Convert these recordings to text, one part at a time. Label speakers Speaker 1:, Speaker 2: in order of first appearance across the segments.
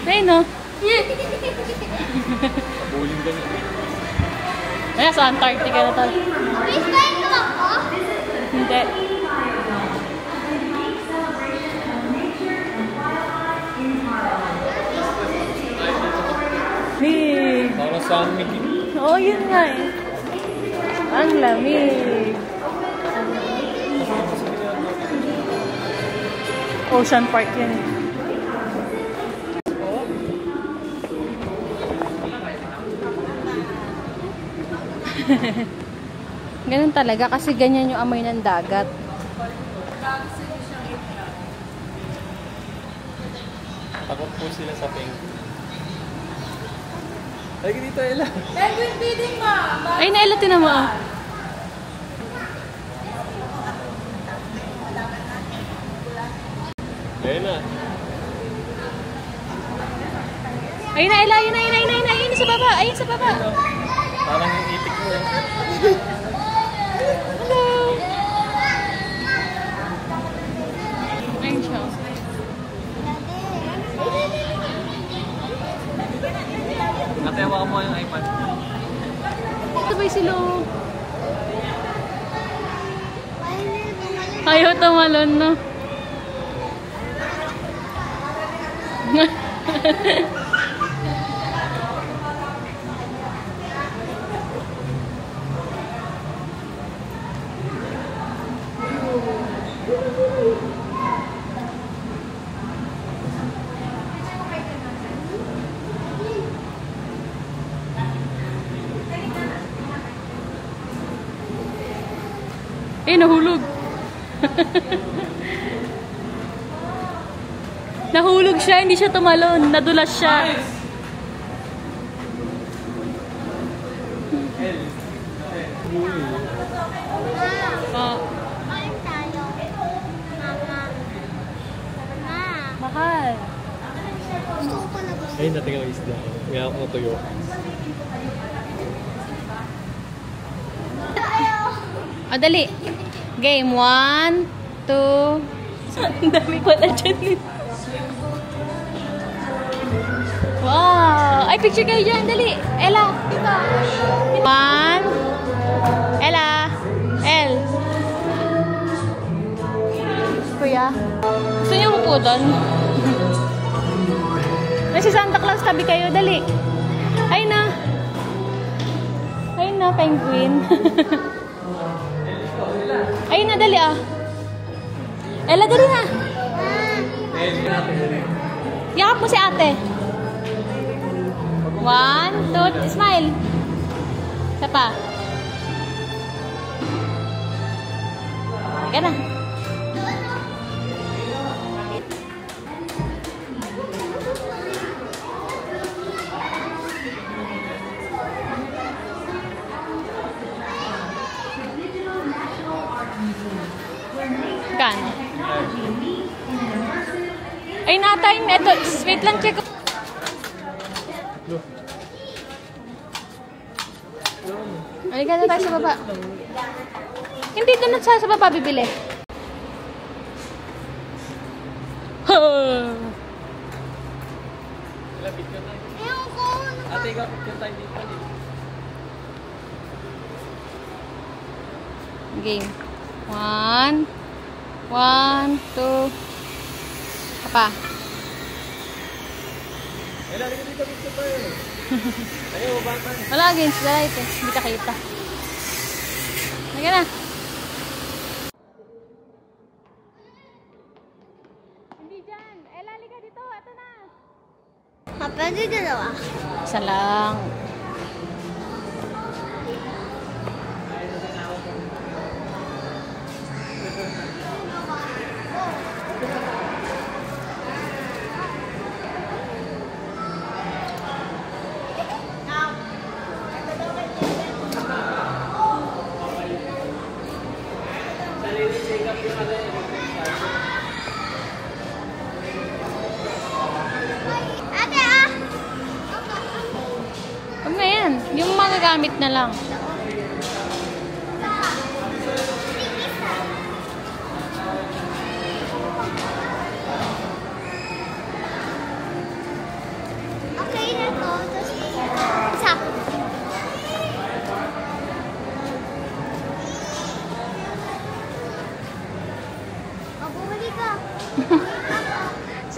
Speaker 1: Ayun no?
Speaker 2: Kabuling ka niya.
Speaker 1: Ayan, sa Antarctica na to.
Speaker 3: Please, kain ka ako?
Speaker 1: Hindi. Lamig.
Speaker 2: Parang sa amin.
Speaker 1: Oo, yun nga eh. Ang lamig. Ocean Park yun eh. Ganun talaga kasi ganyan yung amoy ng dagat.
Speaker 2: Takot po sila sa penguin. Ay, dito, Ella.
Speaker 3: Penguin feeding, ma!
Speaker 1: Ay, naila tinan mo ah.
Speaker 2: Ayun na.
Speaker 1: Ayun na, Ella, ayun na, ayun na, ayun na, ayun na sa baba, ayun sa baba.
Speaker 2: Parang yung itik mo.
Speaker 1: Hello. Ayun siya.
Speaker 2: Natewa ka mo yung iPad.
Speaker 1: Sabay sila. Ayaw tumalon, no? Eh, nahulog. Nahulog siya, hindi siya tumalon. Nadulas siya. Oh.
Speaker 3: Kain tayo. Mama. Ma.
Speaker 1: Mahal.
Speaker 3: Gusto ko pala gusto.
Speaker 2: Ayun, natin ang isda. May ako na tuyo.
Speaker 1: O, dali. Game. 1, 2. Ang dami pala dyan. Wow! Ay, picture kayo dyan. Dali. Ella. 1. Ella. L. Kuya. Gusto niyo upo doon? Ay, si Santa Claus, tabi kayo. Dali. Ay na. Ay na, penguin. Ayun na, dali ah. Ella, dali na. Yakap mo si ate. 1, 2, smile. Isa pa. Ika na. Kano? Ay, na-time. Ito, wait lang, check. Halika na tayo sa baba. Hindi, doon sa baba bibili.
Speaker 3: Ayoko.
Speaker 2: Ate, ikaw, picture tayo dito.
Speaker 1: Game. 1, 1, 2. Apa?
Speaker 2: Ella, halika dito, picture tayo. Ayaw, bata.
Speaker 1: Wala, against the light eh. Hindi ka kita. Halika na. Hindi dyan. Ella, halika dito. Ito na.
Speaker 3: Pwede dalawa.
Speaker 1: Isa lang.
Speaker 3: Ate ah!
Speaker 1: Huwag na yan. Yung magagamit na lang.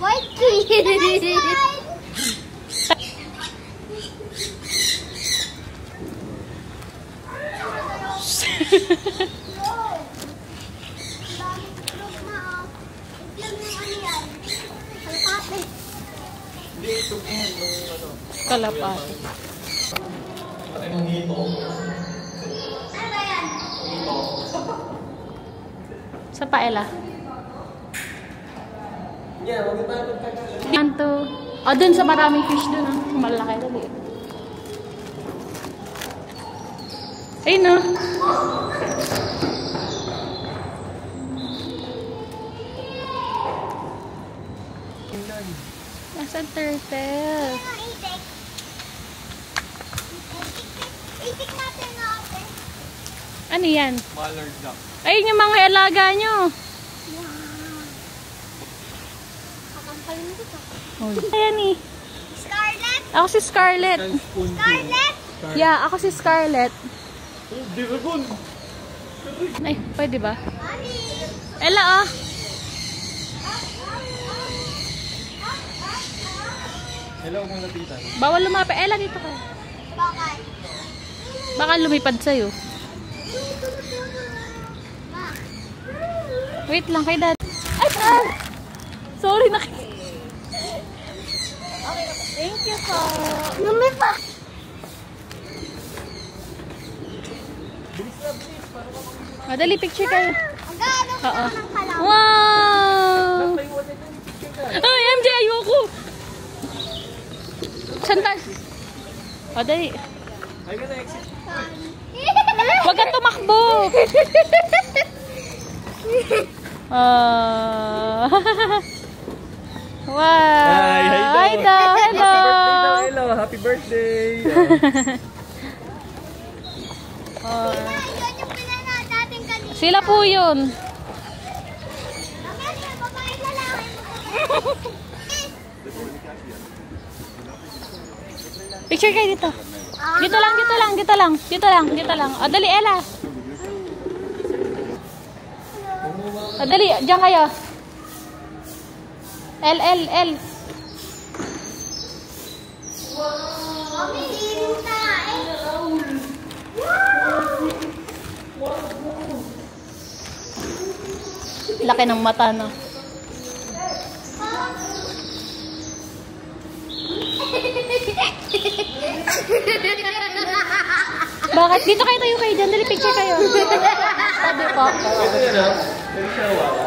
Speaker 3: White key.
Speaker 2: Hindi, ito yan. Ano.
Speaker 1: Kalapati.
Speaker 2: Pati nung hito.
Speaker 1: Sa paela.
Speaker 2: Yeah, huwag tayo magkakalas.
Speaker 1: Yan to. O, dun sa maraming fish dun. Ah. Malaki dali. Ayun no. Nasa turtle.
Speaker 3: Itik natin natin.
Speaker 1: Ano yan?
Speaker 2: Mallard duck.
Speaker 1: Ayun yung mga alaga nyo.
Speaker 3: Kakampal mo dito.
Speaker 1: Ayan eh.
Speaker 3: Scarlet?
Speaker 1: Ako si Scarlett.
Speaker 3: Scarlet?
Speaker 1: Yeah, ako si Scarlett.
Speaker 2: Oh, Dragon!
Speaker 1: Ay, pwede ba?
Speaker 3: Mami!
Speaker 1: Ella oh.
Speaker 2: Hello, huwag mong lapitan.
Speaker 1: Bawal lumapit. Ella, dito ka.
Speaker 3: Bakit?
Speaker 1: Baka lumipad sa'yo.
Speaker 3: Ma.
Speaker 1: Wait lang kay dad. Ay, ah! Sorry, Thank you po.
Speaker 3: Lumipak!
Speaker 1: Madali, picture kayo.
Speaker 3: Ang gaano ko
Speaker 1: Oo.
Speaker 3: ng kalaw.
Speaker 1: Wow! Ay, MJ, ayoko! Santal. O, dali.
Speaker 2: Ay, ka na exit.
Speaker 1: Huwag kang tumakbo. Ah. Wow.
Speaker 2: Hi daw.
Speaker 1: Hello.
Speaker 2: Hello, happy birthday.
Speaker 1: Oh.
Speaker 3: Yun yung pinanood natin kanina.
Speaker 1: Sila po yun.
Speaker 3: Mamaya, babae lalaki.
Speaker 1: Picture kayo dito. Dito lang, dito lang, dito lang. Dito lang, dito lang. O, dali, Ella. O, dali, diyan kayo. L.
Speaker 3: Mami, hiling tayo.
Speaker 1: Laki ng mata, no? Bakit? Dito kayo tayo kayo dyan. Dali, picture kayo. Sabi po.
Speaker 2: Ito yun ah. Pwede siya wala.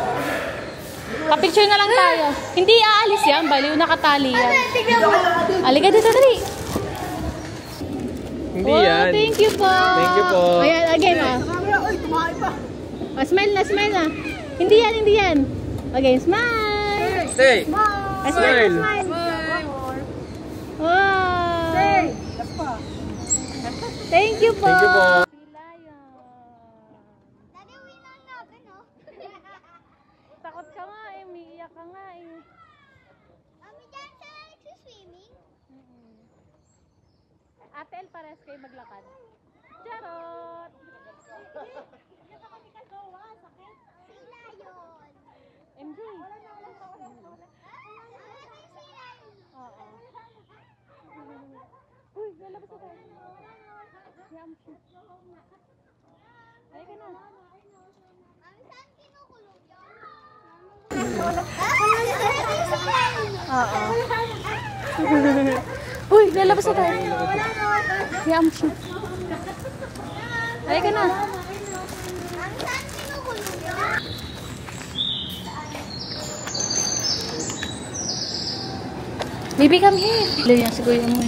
Speaker 1: Pa-picture na lang tayo. Hindi aalis yan. Baliw, nakatali yan. Halika dito, dali.
Speaker 2: Hindi
Speaker 1: Wow,
Speaker 2: yan.
Speaker 1: thank you po.
Speaker 2: Thank you po.
Speaker 1: Ayan, again, smile na, smile na. Hindi yan, hindi yan. Again, smile.
Speaker 2: Stay.
Speaker 1: Smile,
Speaker 2: Smile.
Speaker 1: smile. Wow. Thank you po.
Speaker 2: Thank you po.
Speaker 3: Daddy, uwi na natin, no?
Speaker 1: Takot ka nga eh, umiiyak ka nga eh.
Speaker 3: Mami, dyan sa nagsuswimming.
Speaker 1: Ate El, pares kayo maglakad. Charot!
Speaker 3: Sila yun.
Speaker 1: MJ.
Speaker 3: Sila yun.
Speaker 1: Oo. Uy, lalabas na tayo. Yam. Ay ka na.
Speaker 3: Mami, saan kinukulong yun?
Speaker 1: Oo. Uy, lalabas na tayo. Yam. Ay ka na.
Speaker 3: Mami, saan kinukulong yun?
Speaker 1: Baby, come here. Lalo yan si kuya mo eh.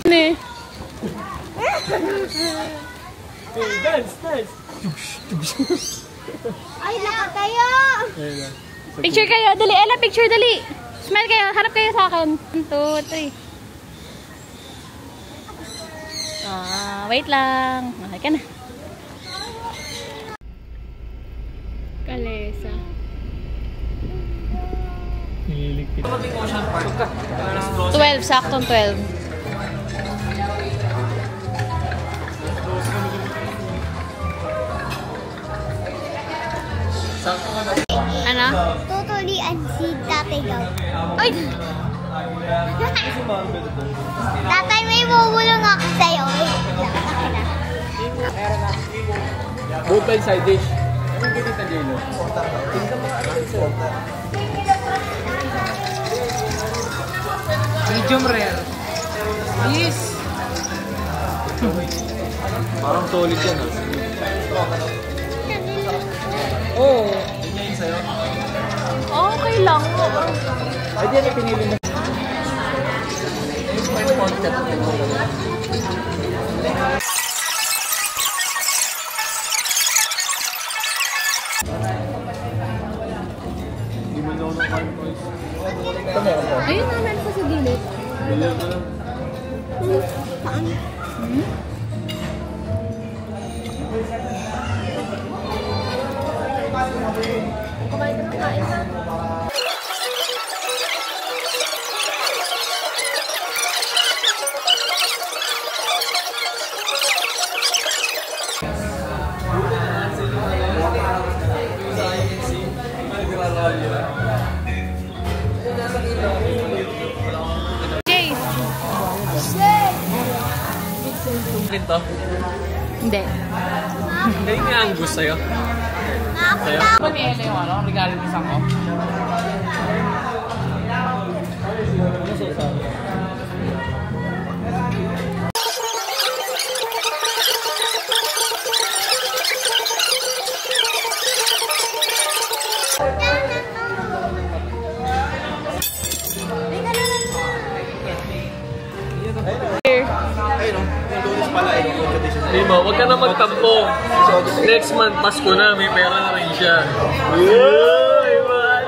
Speaker 1: Ne.
Speaker 2: Hey, dance, dance.
Speaker 3: Ay, nakatayo!
Speaker 2: Ayun na.
Speaker 1: Picture kayo. Dali. Ella, picture. Dali. Smile kayo. Harap kayo sa akin. 1, 2, 3. Wait lang. Okay ka na. Kalesa.
Speaker 2: Niligpit.
Speaker 1: 12. Saktong 12.
Speaker 2: Sakto ka na.
Speaker 1: Ano?
Speaker 3: Tutulian si Tatay Gaw.
Speaker 1: Ay!
Speaker 3: Tatay, may bubulong ako sa'yo.
Speaker 2: Both by side dish. Anong ganito na J-Lo?
Speaker 4: Medium rare. Yes.
Speaker 2: Parang solid yan ah.
Speaker 4: Oh.
Speaker 1: Okay lang.
Speaker 2: Ay, di yan yung pinili na. Hindi mo naman ng hard noise.
Speaker 1: Ayun, nanan ko sa gilid.
Speaker 2: Bilang ko lang.
Speaker 1: Jace!
Speaker 2: Ito?
Speaker 1: Hindi.
Speaker 2: Kaya nga ang gusto sa'yo. Sa'yo?
Speaker 4: Ano ni Ella yung ano? Regalo ni Sang ko?
Speaker 2: Lima, huwag ka na magtampo. Next month, Pasko na, may pera na rin siya. Uy, man!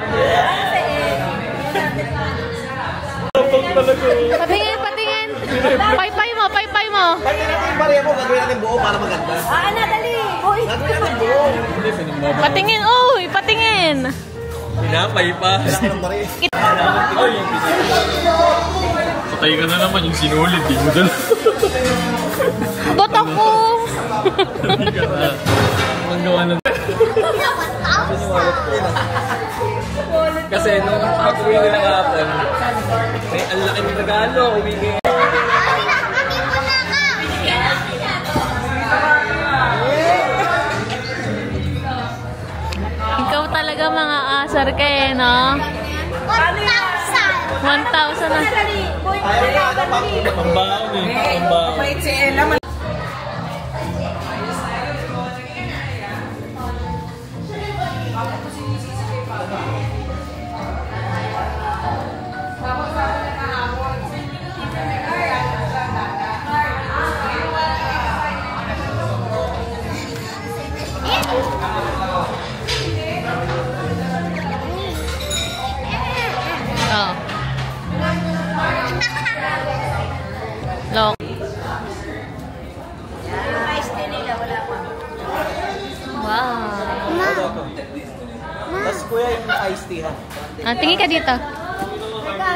Speaker 1: Patingin, patingin! Paypay mo, paypay mo!
Speaker 5: Pati natin yung bariya mo, gagawin natin buo para maganda.
Speaker 3: Dali! Hoy!
Speaker 5: Gagawin natin buo.
Speaker 1: Patingin, uy! Patingin!
Speaker 2: Pinapay pa.
Speaker 5: Kailangan ng bariya.
Speaker 2: Patay ka na naman yung sinulid, di mo dala.
Speaker 1: Ba't ako?
Speaker 2: Ang gawa na. Kasi nung pag-uwi nila kahapon, may ang laki ng regalo, umigay.
Speaker 1: Ikaw talaga mga asar ka eh, no? 1,000 na.
Speaker 2: Pambaon eh. Pambaon.
Speaker 4: Wait, si Ella.
Speaker 1: Oh. Look. Wow.
Speaker 5: Tapos kuya yung iced tea ha.
Speaker 1: Ah, tingin ka dito.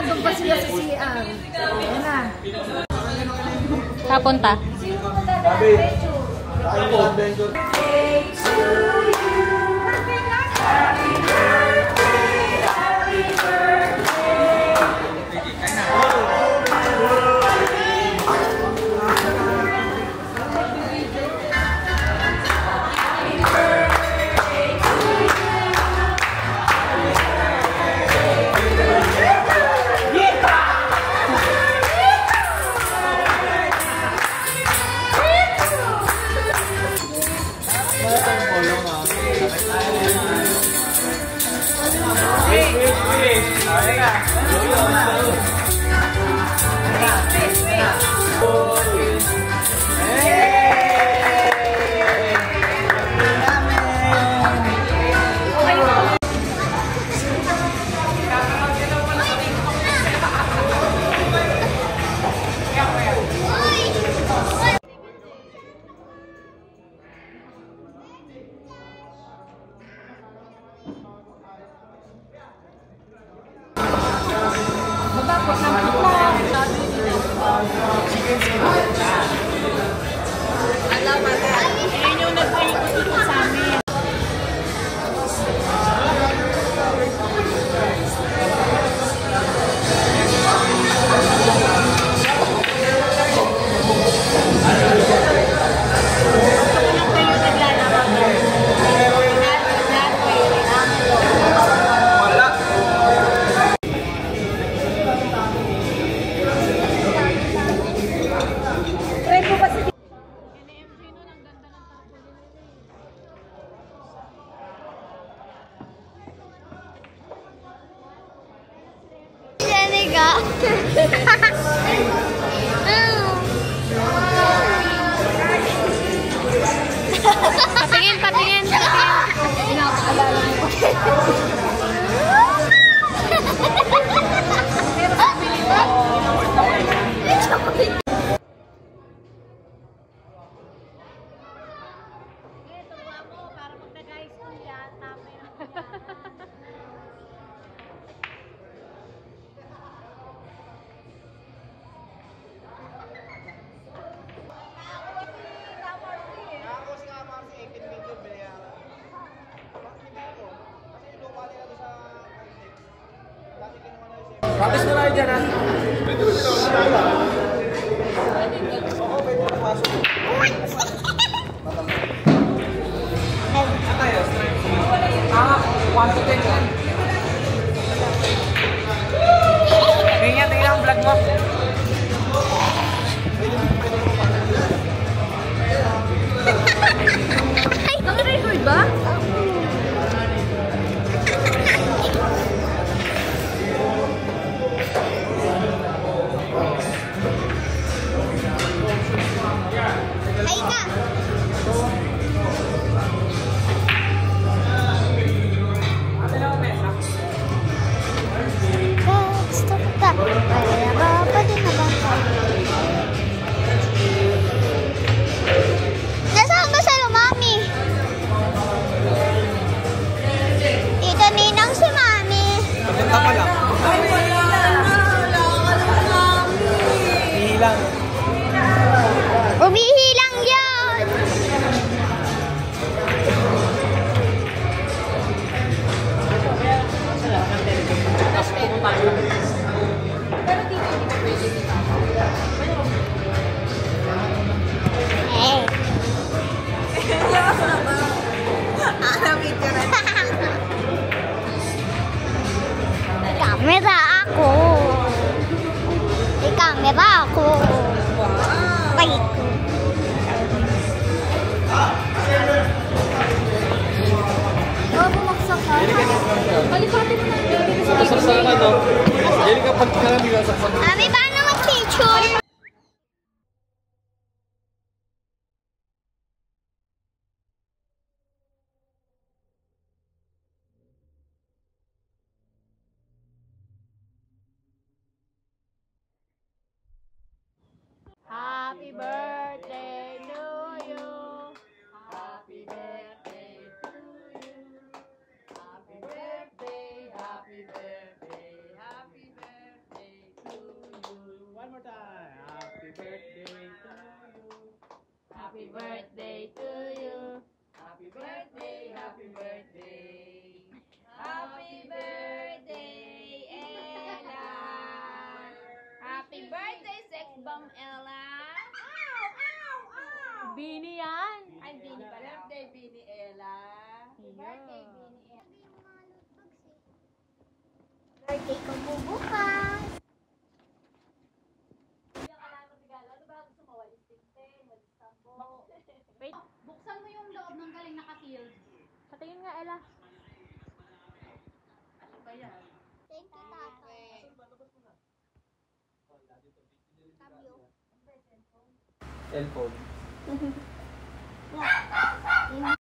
Speaker 3: Doon pa sila sa CR. Yan na.
Speaker 1: Papunta.
Speaker 5: Sabi, kain mo ang vendor. Practice na tayo dyan, ha?
Speaker 4: Ah, 1 to 10 yan. Tingnan ang vlog mo.
Speaker 3: Ay, naka-record ba? Ay ka! Stop ka! Kaya ba? Pwede na ba? Nasaan ba sa'yo, Mami? Ito ninang si Mami.
Speaker 5: Papunta pa lang. Hilang.
Speaker 3: Umihilang yun! Eh. May camera ako. May camera ako. Balik ko. Oh, bumaksak ka.
Speaker 1: Palipatin mo na.
Speaker 2: Saksakan ano? Yan ka pag karami ka saksakan.
Speaker 3: Mami, paano mag-picture?
Speaker 1: Happy birthday to you. Happy birthday to you. Happy birthday, happy birthday, happy birthday to you.
Speaker 5: One more time. Happy birthday to you.
Speaker 1: Happy birthday to you.
Speaker 5: Happy birthday, happy birthday.
Speaker 1: Happy birthday, Ella. Happy birthday, Sex Bomb Ella. Bini yan. Ay, Bini pala. Birthday, Bini Ella.
Speaker 3: Birthday, Bini. Birthday ko po bukas.
Speaker 1: Wait,
Speaker 6: Buksan mo yung loob ng galing naka-sealed.
Speaker 1: patingin nga, Ella.
Speaker 3: Thank you, Tata.
Speaker 2: Cellphone.
Speaker 3: Love you.